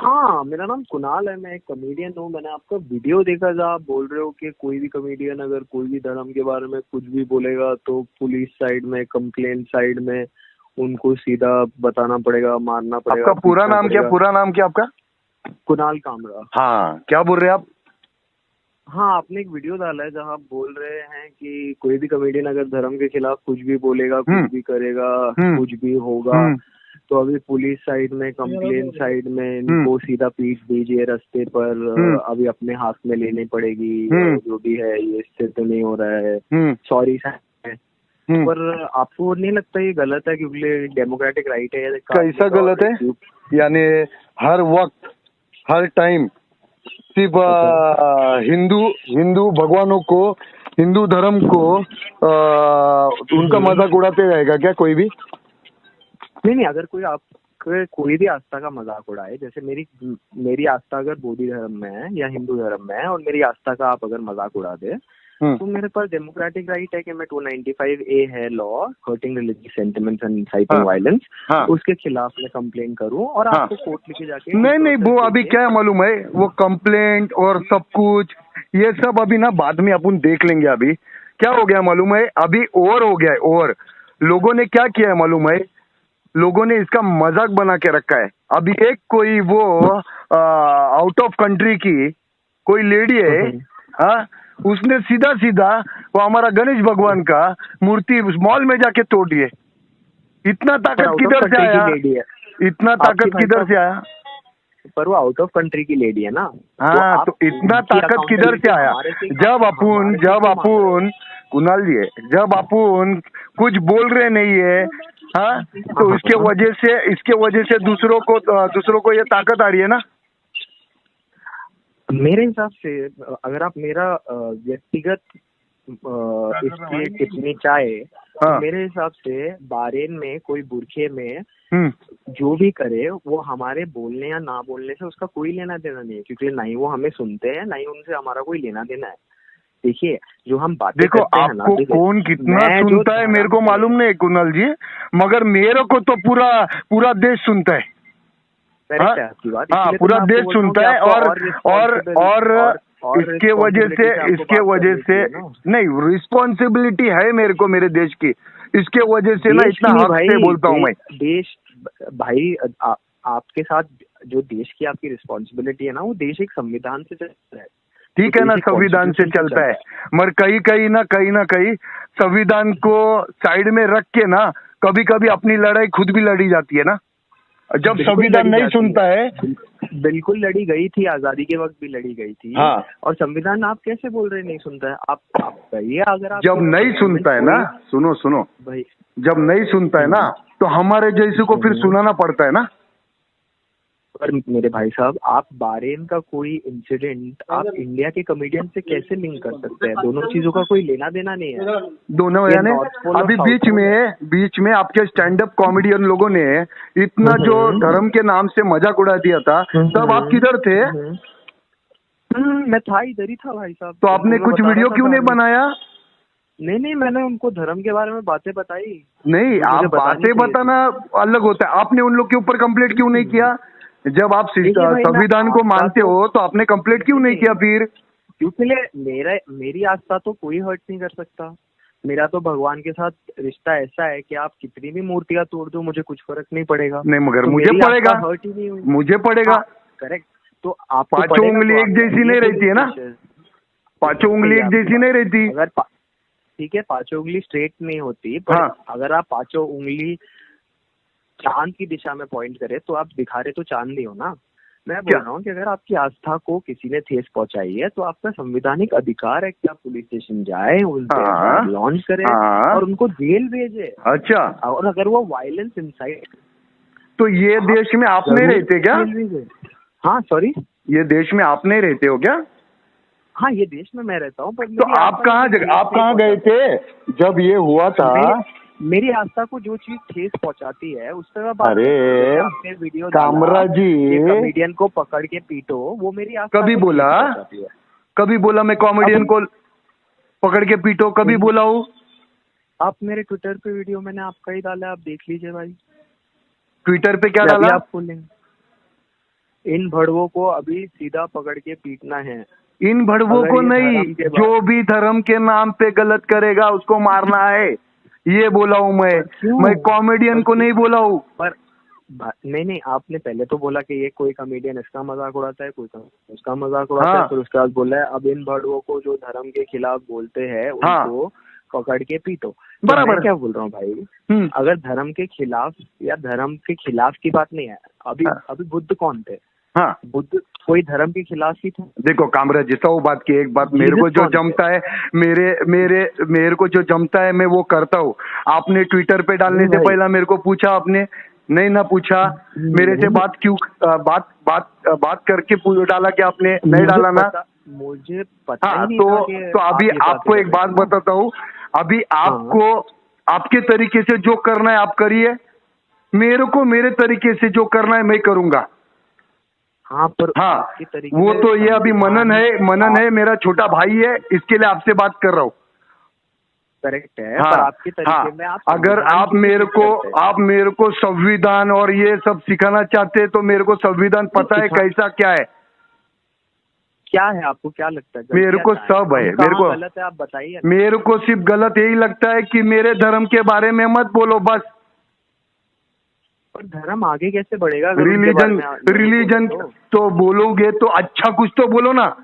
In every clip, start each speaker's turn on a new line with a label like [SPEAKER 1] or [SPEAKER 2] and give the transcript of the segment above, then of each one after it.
[SPEAKER 1] हाँ, मेरा नाम कुणाल है, मैं एक कॉमेडियन हूँ। मैंने आपका वीडियो देखा था, आप बोल रहे हो कि कोई भी कॉमेडियन अगर कोई भी धर्म के बारे में कुछ भी बोलेगा तो पुलिस साइड में, कंप्लेंट साइड में उनको सीधा बताना पड़ेगा, मारना पड़ेगा,
[SPEAKER 2] आपका पूरा
[SPEAKER 1] पीटना
[SPEAKER 2] नाम क्या,
[SPEAKER 1] पड़ेगा।
[SPEAKER 2] पूरा नाम क्या आपका?
[SPEAKER 1] कुणाल कामरा।
[SPEAKER 2] हाँ, क्या बोल रहे हैं आप?
[SPEAKER 1] हाँ, आपने एक वीडियो डाला है जहाँ आप बोल रहे हैं कि कोई भी कॉमेडियन अगर धर्म के खिलाफ कुछ भी बोलेगा, कुछ भी करेगा, कुछ भी होगा, तो अभी पुलिस साइड में, कंप्लेंट साइड में इनको सीधा पीट दीजिए रास्ते पर, अभी अपने हाथ में लेनी पड़ेगी, जो भी है ये इससे तो नहीं हो रहा है, सॉरी सर। पर आपको नहीं लगता ये गलत है? क्योंकि डेमोक्रेटिक राइट है।
[SPEAKER 2] कैसा गलत है? यानी हर वक्त, हर टाइम सिर्फ हिंदू भगवानों को, हिंदू धर्म को उनका मजाक उड़ाते रहेगा क्या कोई भी?
[SPEAKER 1] नहीं, अगर कोई भी आस्था का मजाक उड़ाए, जैसे मेरी आस्था अगर बौद्ध धर्म में है या हिंदू धर्म में है और मेरी आस्था का आप अगर मजाक उड़ा दे, तो मेरे पास डेमोक्रेटिक राइट है कि मैं 295A है law, hurting religious sentiments and inciting violence, उसके खिलाफ मैं कंप्लेंट करूं और आपको कोर्ट लेके जाके।
[SPEAKER 2] नहीं, वो अभी क्या है मालूम है, वो कंप्लेंट और सब कुछ ये सब अभी ना बाद में अपन देख लेंगे। अभी क्या हो गया मालूम है, अभी ओवर हो गया है। ओवर लोगों ने क्या किया है मालूम है, लोगों ने इसका मजाक बना के रखा है। अभी एक कोई वो आउट ऑफ कंट्री की कोई लेडी है, हाँ, उसने सीधा सीधा वो हमारा गणेश भगवान का मूर्ति मॉल में जाके तोड़ दिए। इतना ताकत किधर से आया? इतना ताकत किधर से आया?
[SPEAKER 1] पर वो आउट ऑफ कंट्री की लेडी है ना।
[SPEAKER 2] हाँ, तो इतना ताकत किधर से आया? जब अपन कुणाल जी, जब अपन कुछ बोल रहे नहीं है, हाँ, तो इसके वजह से दूसरों को ये ताकत आ रही है ना।
[SPEAKER 1] मेरे हिसाब से अगर आप मेरा व्यक्तिगत इसकी टिप्पणी चाहे, तो मेरे हिसाब से बारेन में कोई बुरखे में जो भी करे वो हमारे बोलने या ना बोलने से उसका कोई लेना देना नहीं है, क्योंकि ना ही वो हमें सुनते हैं, ना ही उनसे हमारा कोई लेना देना है। देखिए, जो हम बातें करते हैं ना,
[SPEAKER 2] आपको कौन कितना सुनता है मेरे को मालूम नहीं कुणाल जी, मगर मेरे को तो पूरा देश सुनता है। हाँ, पूरा देश सुनता है और इसके वजह से नहीं, रिस्पॉन्सिबिलिटी है मेरे को मेरे देश की। इसके वजह से ना इतना हक से बोलता हूँ मैं।
[SPEAKER 1] देश भाई, आपके साथ जो देश की आपकी रिस्पॉन्सिबिलिटी है ना, वो देश एक संविधान से चलता है।
[SPEAKER 2] ठीक है ना, संविधान से चलता है, मगर कहीं ना कहीं संविधान को साइड में रख के ना कभी कभी अपनी लड़ाई खुद भी लड़ी जाती है ना। जब संविधान नहीं सुनता है,
[SPEAKER 1] बिल्कुल लड़ी गई थी, आजादी के वक्त भी लड़ी गई थी। हाँ। और संविधान आप कैसे बोल रहे नहीं सुनता है? आप कहिए, अगर आप
[SPEAKER 2] जब नहीं सुनता है ना, सुनो भाई, जब नहीं सुनता है ना तो हमारे जैसे को फिर सुनाना पड़ता है ना।
[SPEAKER 1] पर मेरे भाई साहब, आप बारेन का कोई इंसिडेंट आप इंडिया के कॉमेडियन से कैसे लिंक कर सकते हैं? दोनों चीजों का कोई लेना देना नहीं है।
[SPEAKER 2] दोनों यानी अभी बीच में आपके स्टैंड अप कॉमेडियन लोगों ने इतना जो धर्म के नाम से मजाक उड़ा दिया था, तब आप किधर थे?
[SPEAKER 1] मैं था, इधर ही था भाई साहब।
[SPEAKER 2] तो आपने कुछ वीडियो क्यों नहीं बनाया?
[SPEAKER 1] नहीं, मैंने उनको धर्म के बारे में बातें बताई।
[SPEAKER 2] नहीं, आप बातें बताना अलग होता है। आपने उन लोग के ऊपर कंप्लेंट क्यों नहीं किया? जब आप संविधान को मानते हो तो आपने कंप्लेंट क्यों नहीं किया फिर?
[SPEAKER 1] क्योंकि मेरी आस्था तो कोई हर्ट नहीं कर सकता। मेरा तो भगवान के साथ रिश्ता ऐसा है कि आप कितनी भी मूर्तियां तोड़ दो, मुझे कुछ फर्क नहीं पड़ेगा।
[SPEAKER 2] नहीं, मगर तो मुझे पड़ेगा, हर्ट ही नहीं हुई। मुझे पड़ेगा।
[SPEAKER 1] करेक्ट। तो आप
[SPEAKER 2] पांचों उंगली एक जैसी नहीं रहती है ना, पांचों उंगली एक जैसी नहीं रहती।
[SPEAKER 1] अगर ठीक है, पांचों उंगली स्ट्रेट नहीं होती, पर अगर आप पांचों उंगली चांद की दिशा में पॉइंट करे तो आप दिखा रहे तो चांद ही हो ना। मैं बोल रहा हूँ कि अगर आपकी आस्था को किसी ने ठेस पहुंचाई है तो आपका संवैधानिक अधिकार है कि आप पुलिस स्टेशन जाए, उनसे लॉन्च करें और उनको जेल भेजे।
[SPEAKER 2] अच्छा,
[SPEAKER 1] और अगर वो वायलेंस इंसाइट,
[SPEAKER 2] तो ये देश में आप नहीं रहते क्या?
[SPEAKER 1] हाँ, सॉरी,
[SPEAKER 2] ये देश में आप नहीं रहते हो क्या?
[SPEAKER 1] हाँ, ये देश में मैं रहता हूँ। पर
[SPEAKER 2] तो आप कहाँ गए थे जब ये हुआ था?
[SPEAKER 1] मेरी आस्था को जो चीज ठेस पहुंचाती है उस तरह।
[SPEAKER 2] अरे
[SPEAKER 1] वीडियो
[SPEAKER 2] कामरा जी,
[SPEAKER 1] कॉमेडियन को पकड़ के पीटो, वो मेरी आस्था
[SPEAKER 2] कभी बोला मैं कॉमेडियन को पकड़ के पीटो? कभी बोला हूँ?
[SPEAKER 1] आप मेरे ट्विटर पे वीडियो मैंने आपका ही डाला, आप देख लीजिए भाई।
[SPEAKER 2] ट्विटर पे क्या डाला?
[SPEAKER 1] आप खोलेंगे इन भड़वों को अभी सीधा पकड़ के पीटना है।
[SPEAKER 2] इन भड़वों को नहीं, जो भी धर्म के नाम पे गलत करेगा उसको मारना है, ये बोला हूँ मैं कॉमेडियन को नहीं बोला हूँ।
[SPEAKER 1] पर नहीं, आपने पहले तो बोला कि ये कोई कॉमेडियन इसका मजाक उड़ाता है, कोई उसका मजाक उड़ाता है, फिर उसके बाद बोला है अब इन भड़वों को जो धर्म के खिलाफ बोलते हैं उनको पकड़ के पीटो। बराबर। मैं क्या बोल रहा हूँ भाई, अगर धर्म के खिलाफ या धर्म के खिलाफ की बात नहीं है, अभी बुद्ध कौन थे? बुद्ध कोई धर्म के खिलाफ ही थे? देखो
[SPEAKER 2] कामराज जैसा वो बात की, एक बात मेरे को जो जमता है, मेरे को जो जमता है मैं वो करता हूँ। आपने ट्विटर पे डालने से पहले मेरे को पूछा, आपने नहीं ना पूछा, मेरे से बात क्यों बात करके डाला कि आपने नहीं डाला ना?
[SPEAKER 1] मुझे पता नहीं
[SPEAKER 2] तो अभी आपको एक बात बताता हूँ, अभी आपको आपके तरीके से जो करना है आप करिए, मेरे को मेरे तरीके से जो करना है मैं करूंगा।
[SPEAKER 1] पर
[SPEAKER 2] वो तो ये अभी मनन है, मेरा छोटा भाई है, इसके लिए आपसे बात कर रहा हूँ।
[SPEAKER 1] करेक्ट है। पर आपके तरीके में
[SPEAKER 2] अगर आप मेरे को संविधान और ये सब सिखाना चाहते हैं तो मेरे को संविधान पता है कैसा क्या है।
[SPEAKER 1] क्या है आपको क्या लगता है?
[SPEAKER 2] मेरे को सब है, मेरे को
[SPEAKER 1] गलत है आप बताइए।
[SPEAKER 2] मेरे को सिर्फ गलत यही लगता है कि मेरे धर्म के बारे में मत बोलो बस।
[SPEAKER 1] पर धर्म आगे कैसे बढ़ेगा?
[SPEAKER 2] रिलीजन तो बोलोगे तो अच्छा कुछ तो बोलो ना,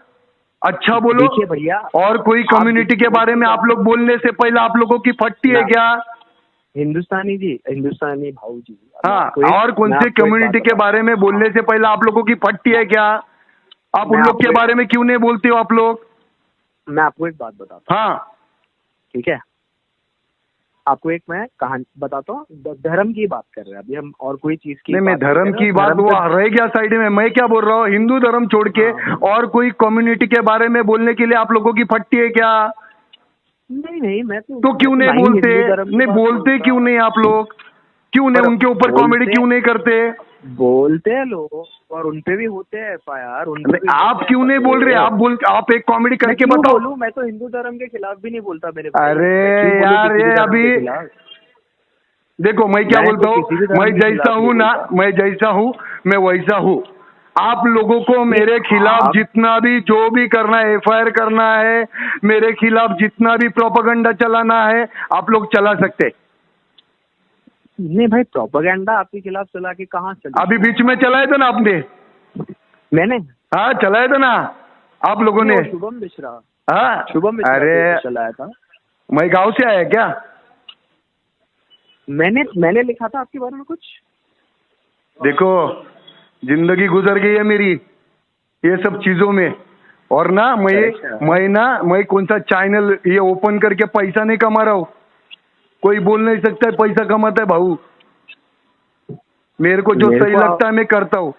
[SPEAKER 2] अच्छा बोलो।
[SPEAKER 1] देखिए भैया,
[SPEAKER 2] और कोई कम्युनिटी के बारे में आप लोग बोलने से पहले आप लोगों की फटती है क्या?
[SPEAKER 1] हिंदुस्तानी भाऊ जी।
[SPEAKER 2] और कौन से कम्युनिटी के बारे में बोलने से पहले आप लोगों की फटती है क्या? आप उन लोग के बारे में क्यों नहीं बोलते हो आप लोग?
[SPEAKER 1] मैं आपको एक बात बताता हूँ। ठीक है, आपको एक मैं कहानी बताता हूँ। धर्म की बात कर रहे हैं अभी हम, और कोई चीज की
[SPEAKER 2] नहीं, मैं धर्म की बात वो रह गया साइड में। मैं क्या बोल रहा हूँ, हिंदू धर्म छोड़ के और कोई कम्युनिटी के बारे में बोलने के लिए आप लोगों की फटती है क्या?
[SPEAKER 1] नहीं, मैं
[SPEAKER 2] तो क्यों नहीं बोलते? नहीं बोलते क्यों नहीं आप लोग? क्यों नहीं उनके ऊपर कॉमेडी क्यों नहीं करते?
[SPEAKER 1] बोलते हैं लोग और उनपे भी होते हैं FIR।
[SPEAKER 2] आप क्यों नहीं बोल रहे? आप एक कॉमेडी करके बताओ।
[SPEAKER 1] मैं तो हिंदू धर्म के खिलाफ भी नहीं बोलता मेरे।
[SPEAKER 2] अरे यार, ये अभी देखो मैं क्या बोलता हूँ, मैं जैसा हूँ ना, मैं जैसा हूँ मैं वैसा हूँ। आप लोगों को मेरे खिलाफ जितना भी जो भी करना है, FIR करना है, मेरे खिलाफ जितना भी प्रोपेगेंडा चलाना है आप लोग चला सकते।
[SPEAKER 1] नहीं भाई, प्रोपेगेंडा आपके खिलाफ चला के कहाँ चला?
[SPEAKER 2] अभी बीच में चलाया था ना आपने?
[SPEAKER 1] मैंने?
[SPEAKER 2] चलाया था ना आप लोगों ने।
[SPEAKER 1] शुभम मिश्रा।
[SPEAKER 2] शुभम मिश्रा। अरे
[SPEAKER 1] चलाया था।
[SPEAKER 2] मैं गांव से आया क्या?
[SPEAKER 1] मैंने लिखा था आपके बारे में कुछ।
[SPEAKER 2] देखो जिंदगी गुजर गई है मेरी ये सब चीजों में, और ना मैं कौन सा चैनल ये ओपन करके पैसा नहीं कमा रहा हूँ। कोई बोल नहीं सकता है पैसा कमाता है भाऊ। मेरे को जो सही लगता है मैं करता हूँ।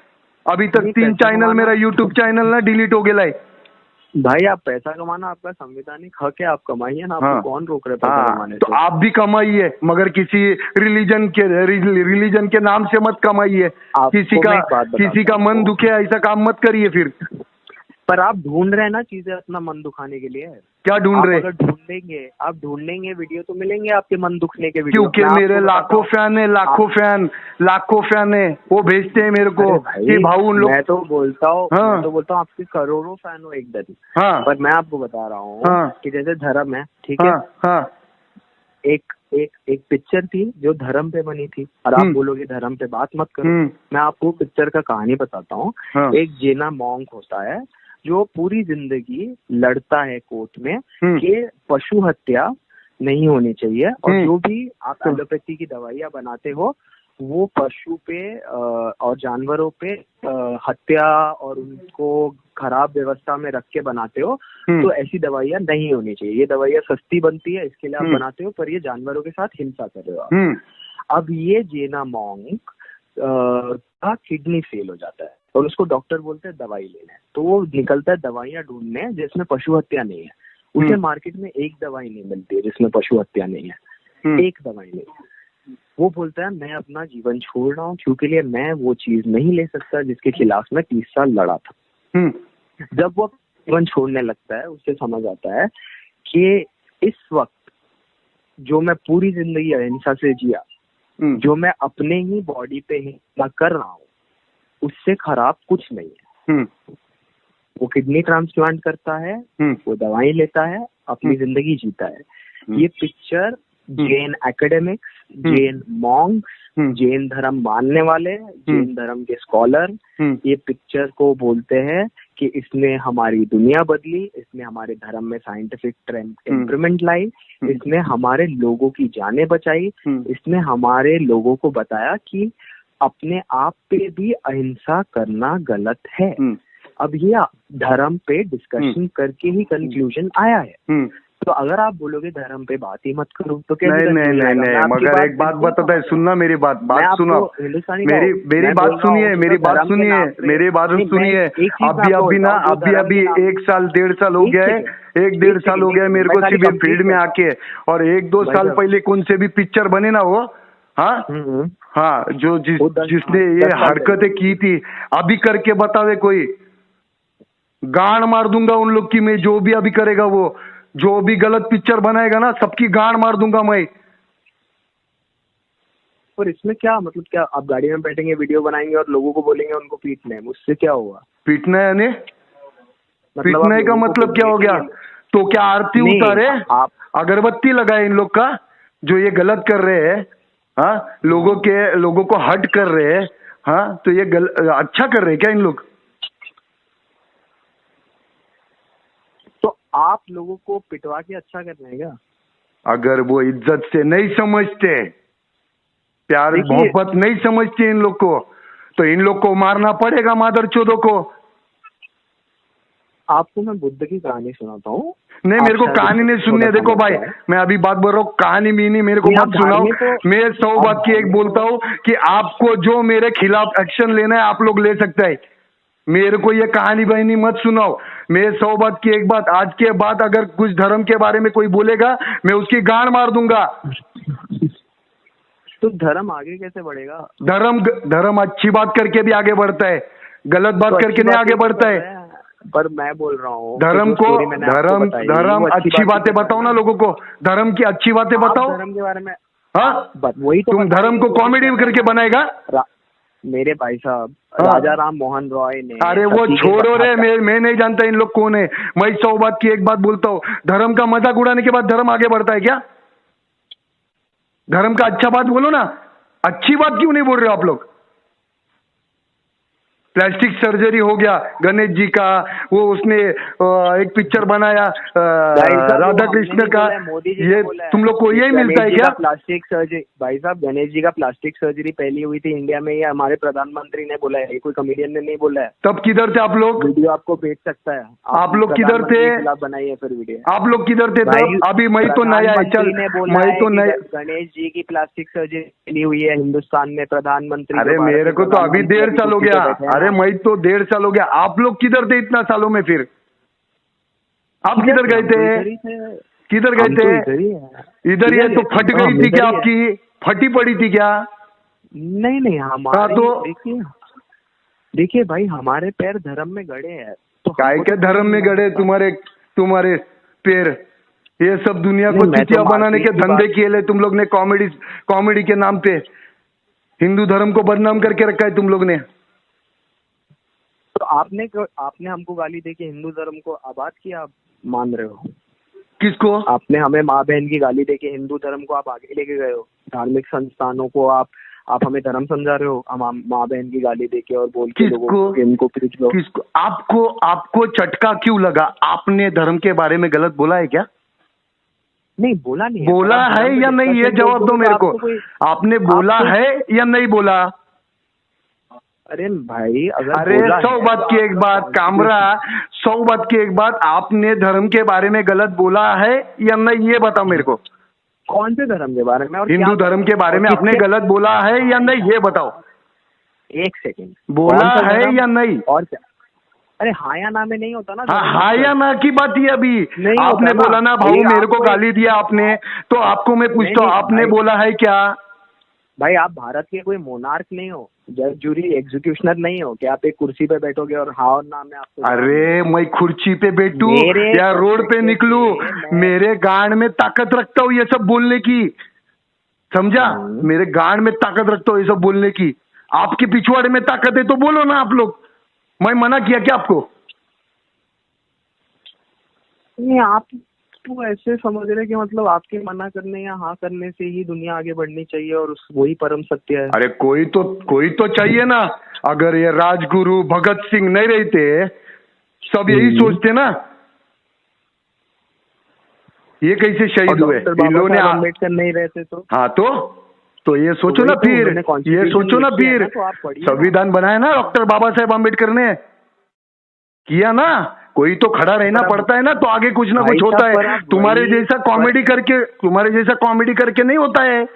[SPEAKER 2] अभी तक 3 चैनल मेरा यूट्यूब चैनल ना डिलीट हो गया है।
[SPEAKER 1] भाई आप पैसा कमाना आपका संवैधानिक हक है, आप कमाइए ना। आपको कौन रोक रहा है पैसा कमाने से?
[SPEAKER 2] तो आप भी कमाइए, मगर किसी रिलीजन के नाम से मत कमाइए। किसी का मन दुखे ऐसा काम मत करिए फिर।
[SPEAKER 1] पर आप ढूंढ रहे हैं ना चीजें अपना मन दुखाने के लिए।
[SPEAKER 2] क्या ढूंढ रहे?
[SPEAKER 1] अगर ढूंढेंगे वीडियो तो मिलेंगे आपके मन दुखने के वीडियो।
[SPEAKER 2] क्योंकि मेरे लाखों फैन है, वो भेजते हैं मेरे को कि भाऊ उन लोग।
[SPEAKER 1] मैं तो बोलता हूँ आपके करोड़ों फैन हो एक दिन। पर मैं आपको बता रहा हूँ कि जैसे धर्म है, ठीक है, एक पिक्चर थी जो धर्म पे बनी थी, और आप बोलोगे धर्म पे बात मत करो। मैं आपको पिक्चर का कहानी बताता हूँ। एक जेना मॉन्क होता है जो पूरी जिंदगी लड़ता है कोर्ट में कि पशु हत्या नहीं होनी चाहिए, और जो भी आप एलोपैथी की दवाइयाँ बनाते हो वो पशु पे और जानवरों पे हत्या और उनको खराब व्यवस्था में रख के बनाते हो, तो ऐसी दवाइयाँ नहीं होनी चाहिए। ये दवाइयाँ सस्ती बनती है इसके लिए आप बनाते हो, पर ये जानवरों के साथ हिंसा कर रहे हो आप। अब ये जेना मॉन्क का किडनी फेल हो जाता है और उसको डॉक्टर बोलते हैं दवाई लेना है, तो वो निकलता है दवाइयाँ ढूंढने जिसमें पशु हत्या नहीं है। उसे मार्केट में एक दवाई नहीं मिलती है जिसमें पशु हत्या नहीं है, एक दवाई नहीं। वो बोलता है मैं अपना जीवन छोड़ रहा हूँ क्योंकि लिए मैं वो चीज नहीं ले सकता जिसके खिलाफ मैं 30 साल लड़ा था। जब वो जीवन छोड़ने लगता है उसे समझ आता है कि इस वक्त जो मैं पूरी जिंदगी अहिंसा से जिया, जो मैं अपने ही बॉडी पे हिंसा कर रहा हूँ, उससे खराब कुछ नहीं है। वो किडनी ट्रांसप्लांट करता है, वो दवाई लेता है, अपनी जिंदगी जीता है। ये picture Jain academics, Jain Monks, Jain धर्म मानने वाले, जैन धर्म के स्कॉलर ये पिक्चर को बोलते हैं कि इसने हमारी दुनिया बदली, इसने हमारे धर्म में साइंटिफिक टेम्परमेंट लाई, इसने हमारे लोगों की जानें बचाई, इसने हमारे लोगों को बताया कि अपने आप पे भी अहिंसा करना गलत है। अब ये धर्म पे डिस्कशन करके ही कंक्लूजन आया है। तो अगर आप बोलोगे धर्म पे बात ही मत करो तो कैसे?
[SPEAKER 2] नहीं, मगर एक बात बताता है, सुनना मेरी बात सुनो, मेरी बात सुनिए, मेरी बात सुनिए। अभी 1 साल 1.5 साल हो गया है, 1-1.5 साल हो गया मेरे को सिर्फ फील्ड में आके, और 1-2 साल पहले कौन से भी पिक्चर बने ना वो, हाँ जो जिसने ये हरकतें की थी, अभी करके बतावे कोई, गांड मार दूंगा उन लोग की मैं। जो भी अभी करेगा वो, जो भी गलत पिक्चर बनाएगा ना, सबकी गांड मार दूंगा मैं।
[SPEAKER 1] और इसमें क्या मतलब, क्या आप गाड़ी में बैठेंगे, वीडियो बनाएंगे और लोगों को बोलेंगे उनको पीटना है, उससे क्या होगा?
[SPEAKER 2] पीटना है यानी पीटने का मतलब क्या हो गया? तो क्या आरती उतारे,
[SPEAKER 1] आप
[SPEAKER 2] अगरबत्ती लगाए इन लोग का, जो ये गलत कर रहे हैं, हाँ लोगों को हट कर रहे हैं, हाँ तो ये अच्छा कर रहे हैं क्या इन लोग?
[SPEAKER 1] तो आप लोगों को पिटवा के अच्छा करना है क्या?
[SPEAKER 2] अगर वो इज्जत से नहीं समझते, प्यार मोहब्बत नहीं समझते इन लोग को, तो इन लोग को मारना पड़ेगा, मादरचोदों को।
[SPEAKER 1] आपको मैं बुद्ध की कहानी सुनाता हूँ।
[SPEAKER 2] नहीं, मेरे को कहानी नहीं सुननी है। देखो भाई, मैं अभी बात बोल रहा हूँ, कहानी मीनी मेरे को मत सुनाओ। मैं 100 बात की एक बोलता हूँ कि आपको जो मेरे खिलाफ एक्शन लेना है आप लोग ले सकते हैं, मेरे को ये कहानी बहनी मत सुनाओ। मैं 100 बात की एक बात, आज के बाद अगर कुछ धर्म के बारे में कोई बोलेगा मैं उसकी गांड मार दूंगा।
[SPEAKER 1] तो धर्म आगे कैसे बढ़ेगा?
[SPEAKER 2] धर्म अच्छी बात करके भी आगे बढ़ता है, गलत बात करके नहीं आगे बढ़ता है।
[SPEAKER 1] पर मैं बोल रहा हूँ
[SPEAKER 2] धर्म अच्छी बातें बताओ ना लोगों को, धर्म की अच्छी बातें बताओ।
[SPEAKER 1] धर्म के बारे में,
[SPEAKER 2] हाँ
[SPEAKER 1] वही तो
[SPEAKER 2] तुम धर्म को कॉमेडी करके बनाएगा
[SPEAKER 1] मेरे भाई साहब। राजा राम मोहन रॉय ने,
[SPEAKER 2] अरे वो छोड़ो रे, मैं नहीं जानता इन लोग कौन है। मैं 100 बात की एक बात बोलता हूँ, धर्म का मजाक उड़ाने के बाद धर्म आगे बढ़ता है क्या? धर्म का अच्छा बात बोलो ना, अच्छी बात क्यों नहीं बोल रहे हो आप लोग? प्लास्टिक सर्जरी हो गया गणेश जी का, वो उसने एक पिक्चर बनाया राधा कृष्ण का, ये तुम लोग को यही मिलता है क्या?
[SPEAKER 1] प्लास्टिक सर्जरी भाई साहब, गणेश जी का प्लास्टिक सर्जरी पहली हुई थी इंडिया में, ये हमारे प्रधानमंत्री ने बोला है, कोई कॉमेडियन ने नहीं बोला है।
[SPEAKER 2] तब किधर थे आप लोग?
[SPEAKER 1] वीडियो आपको भेज सकता है।
[SPEAKER 2] आप लोग किधर थे?
[SPEAKER 1] बनाइए फिर वीडियो।
[SPEAKER 2] आप लोग किधर थे तब? अभी मैं तो नया है, चल मैं तो नया।
[SPEAKER 1] गणेश जी की प्लास्टिक सर्जरी पहली हुई है हिंदुस्तान में, प्रधानमंत्री।
[SPEAKER 2] अरे मेरे को तो अभी 1.5 साल हो गया। अरे मैं तो 1.5 साल हो गया। आप लोग किधर थे इतना सालों में? फिर आप किधर गए थे? किधर गए थे? इधर ही है तो फट गई थी क्या? आपकी फटी पड़ी थी क्या?
[SPEAKER 1] नहीं हमारे तो देखिए भाई, हमारे पैर धर्म में गड़े हैं। तो
[SPEAKER 2] काय के धर्म में गड़े तुम्हारे पैर? ये सब दुनिया को चुतिया बनाने के धंधे किए ले तुम लोग ने, कॉमेडी के नाम पे हिंदू धर्म को बदनाम करके रखा है तुम लोग ने।
[SPEAKER 1] तो आपने हमको गाली देके हिंदू धर्म को आबाद किया, आप मान रहे हो?
[SPEAKER 2] किसको?
[SPEAKER 1] आपने हमें माँ बहन की गाली देके हिंदू धर्म को आप आगे लेके गए हो। धार्मिक संस्थानों को आप हमें धर्म समझा रहे हो, हम माँ बहन की गाली देके और बोल के लोगों को इनको पीट लो।
[SPEAKER 2] किसको? आपको चटका क्यों लगा? आपने धर्म के बारे में गलत बोला है क्या?
[SPEAKER 1] नहीं बोला नहीं।
[SPEAKER 2] बोला है या नहीं, ये जवाब दो मेरे को। आपने बोला है या नहीं बोला?
[SPEAKER 1] अरे भाई,
[SPEAKER 2] अरे 100 बात की एक बात कामरा, 100 बात की एक बात, आपने धर्म के बारे में गलत बोला है या नहीं, ये बताओ मेरे को।
[SPEAKER 1] कौन से धर्म के बारे में? और
[SPEAKER 2] हिंदू धर्म के बारे में आपने गलत बोला है या नहीं, ये बताओ।
[SPEAKER 1] 1 सेकेंड,
[SPEAKER 2] बोला है या नहीं?
[SPEAKER 1] और क्या? अरे हाँ या ना में नहीं होता ना।
[SPEAKER 2] हाँ या ना की बात ही अभी आपने बोला ना भाऊ, मेरे को गाली दिया आपने, तो आपको मैं पूछता हूँ आपने बोला है क्या?
[SPEAKER 1] भाई आप भारत के कोई मोनार्क नहीं हो, जज जूरी एग्जीक्यूशनर नहीं हो कि आप एक कुर्सी पे बैठोगे और हाँ और ना में आपको।
[SPEAKER 2] अरे मैं कुर्सी पे बैठूं या रोड पे निकलूं, मेरे गांड में ताकत रखता हूँ ये सब बोलने की, समझा? मेरे गांड में ताकत रखता हूँ ये सब बोलने की। आपके पिछवाड़े में ताकत है तो बोलो ना आप लोग, मैं मना किया क्या आपको?
[SPEAKER 1] नहीं, आप तो ऐसे समझ रहे कि मतलब आपके मना करने या हाँ करने से ही दुनिया आगे बढ़नी चाहिए और वही परम सत्य है।
[SPEAKER 2] अरे कोई तो चाहिए ना। अगर ये राजगुरु भगत सिंह नहीं रहते, सब यही सोचते ना, ये कैसे शहीद हुए? इन लोगों ने
[SPEAKER 1] अम्बेडकर नहीं रहते तो?
[SPEAKER 2] हाँ तो ये सोचो ना फिर, ये सोचो ना फिर, संविधान बनाया ना डॉक्टर बाबा साहेब अम्बेडकर ने, किया ना। कोई तो खड़ा रहना पड़ता है ना, तो आगे कुछ ना कुछ होता है। तुम्हारे जैसा कॉमेडी करके नहीं होता है।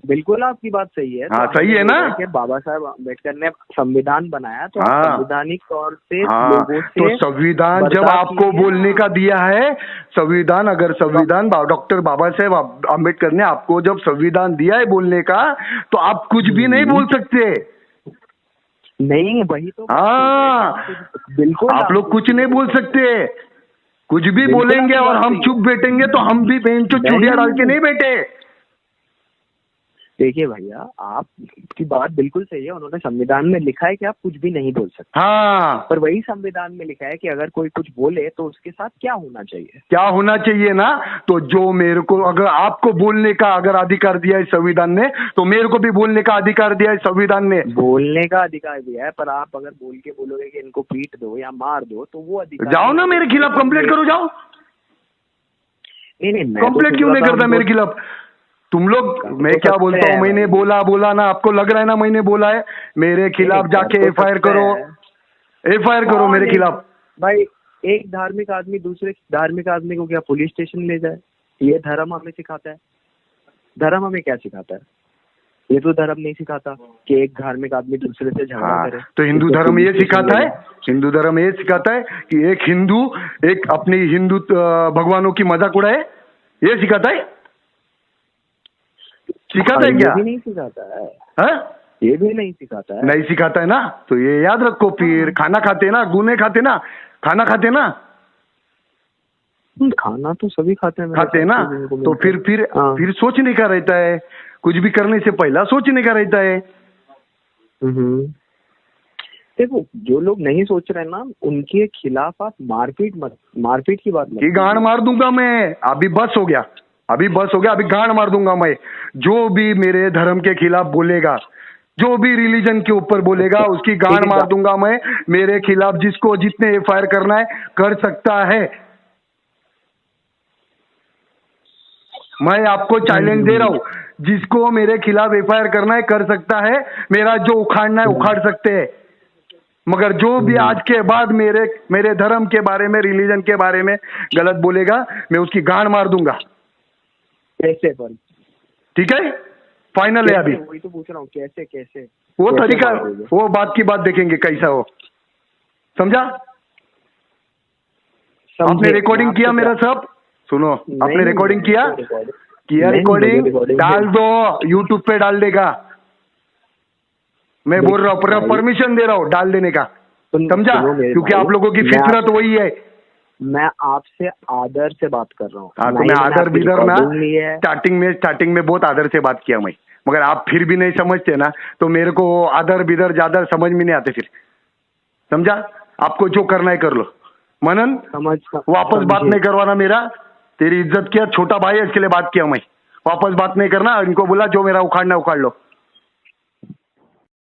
[SPEAKER 1] बिल्कुल आपकी बात सही है।
[SPEAKER 2] हाँ सही है ना।
[SPEAKER 1] बाबा साहेब अम्बेडकर ने संविधान बनाया तो संवैधानिक तौर से लोगों से,
[SPEAKER 2] तो संविधान जब आपको बोलने का दिया है, संविधान अगर संविधान डॉक्टर बाबा साहेब अम्बेडकर ने आपको जब संविधान दिया है बोलने का, तो आप कुछ भी नहीं बोल सकते।
[SPEAKER 1] नहीं, वही तो।
[SPEAKER 2] हाँ
[SPEAKER 1] बिल्कुल,
[SPEAKER 2] आप लोग कुछ नहीं बोल सकते। कुछ भी बोलेंगे और हम चुप बैठेंगे तो हम भी बेंच चूड़िया डाल के नहीं बैठे।
[SPEAKER 1] देखिए भैया, आपकी बात बिल्कुल सही है। उन्होंने संविधान में लिखा है कि आप कुछ भी नहीं बोल सकते।
[SPEAKER 2] हाँ,
[SPEAKER 1] पर वही संविधान में लिखा है कि अगर कोई कुछ बोले तो उसके साथ क्या होना चाहिए,
[SPEAKER 2] क्या होना चाहिए ना। तो जो मेरे को, अगर आपको बोलने का अगर अधिकार दिया है संविधान ने, तो मेरे को भी बोलने का अधिकार दिया है संविधान ने।
[SPEAKER 1] बोलने का अधिकार दिया है, पर आप अगर बोल के बोलोगे कि इनको पीट दो या मार दो, तो वो अधिकार।
[SPEAKER 2] जाओ ना मेरे खिलाफ कंप्लेंट करो, जाओ।
[SPEAKER 1] नहीं,
[SPEAKER 2] कंप्लेंट क्यों नहीं करता मेरे खिलाफ? तुम लोग, मैं क्या बोलता हूँ, मैंने बोला ना, आपको लग रहा है ना मैंने बोला है? मेरे खिलाफ जाके एफआईआर करो मेरे खिलाफ।
[SPEAKER 1] भाई, एक धार्मिक आदमी दूसरे धार्मिक आदमी को क्या पुलिस स्टेशन ले जाए? ये धर्म हमें सिखाता है? धर्म हमें क्या सिखाता है? ये तो धर्म नहीं सिखाता कि एक धार्मिक आदमी दूसरे से झगड़ा करे।
[SPEAKER 2] तो हिंदू धर्म ये सिखाता है, हिंदू धर्म ये सिखाता है कि एक हिंदू एक अपनी हिंदू भगवानों की मजाक उड़ाए, ये सिखाता है? सिखाता है क्या?
[SPEAKER 1] ये भी नहीं सिखाता है।
[SPEAKER 2] हाँ?
[SPEAKER 1] ये भी नहीं सिखाता है।
[SPEAKER 2] नहीं सिखाता है ना, तो ये याद रखो। फिर खाना खाते ना, गुने खाते ना, खाना खाते ना,
[SPEAKER 1] खाना तो सभी खाते हैं
[SPEAKER 2] ना। तो फिर सोचने का रहता है, कुछ भी करने से पहला सोचने का रहता है।
[SPEAKER 1] देखो, जो लोग नहीं सोच रहे ना, उनके खिलाफ आप मारपीट की बात
[SPEAKER 2] नहीं। गांड मार दूंगा मैं, अभी बस हो गया, अभी गांड मार दूंगा मैं। जो भी मेरे धर्म के खिलाफ बोलेगा, जो भी रिलीजन के ऊपर बोलेगा, उसकी गांड मार दूंगा मैं। मेरे खिलाफ जिसको जितने एफआईआर करना है कर सकता है। मैं आपको चैलेंज दे रहा हूँ, जिसको मेरे खिलाफ एफआईआर करना है कर सकता है। मेरा जो उखाड़ना है उखाड़ सकते हैं, मगर जो भी आज के बाद मेरे धर्म के बारे में, रिलीजन के बारे में गलत बोलेगा, मैं उसकी गांड मार दूंगा।
[SPEAKER 1] कैसे? पर
[SPEAKER 2] ठीक है, फाइनल है अभी।
[SPEAKER 1] वही तो पूछ रहा हूँ, कैसे
[SPEAKER 2] वो तरीका, वो बात की बात देखेंगे कैसा हो, समझा? आपने रिकॉर्डिंग किया मेरा सब? सुनो, आपने रिकॉर्डिंग किया रिकॉर्डिंग डाल दो, यूट्यूब पे डाल देगा। मैं बोल रहा हूँ, परमिशन दे रहा हूँ डाल देने का, समझा? क्योंकि आप लोगों की फितरत वही है।
[SPEAKER 1] मैं आपसे आदर से बात कर रहा हूँ।
[SPEAKER 2] हाँ, तो मैं आदर बिदर ना, स्टार्टिंग में बहुत आदर से बात किया मैं, मगर आप फिर भी नहीं समझते ना, तो मेरे को आदर बिदर ज्यादा समझ में नहीं आते फिर, समझा? आपको जो करना है कर लो। मनन, वापस बात नहीं करवाना मेरा, तेरी इज्जत किया, छोटा भाई है इसके लिए बात किया मैं। वापस बात नहीं करना, इनको बोला जो मेरा उखाड़ना उखाड़ लो।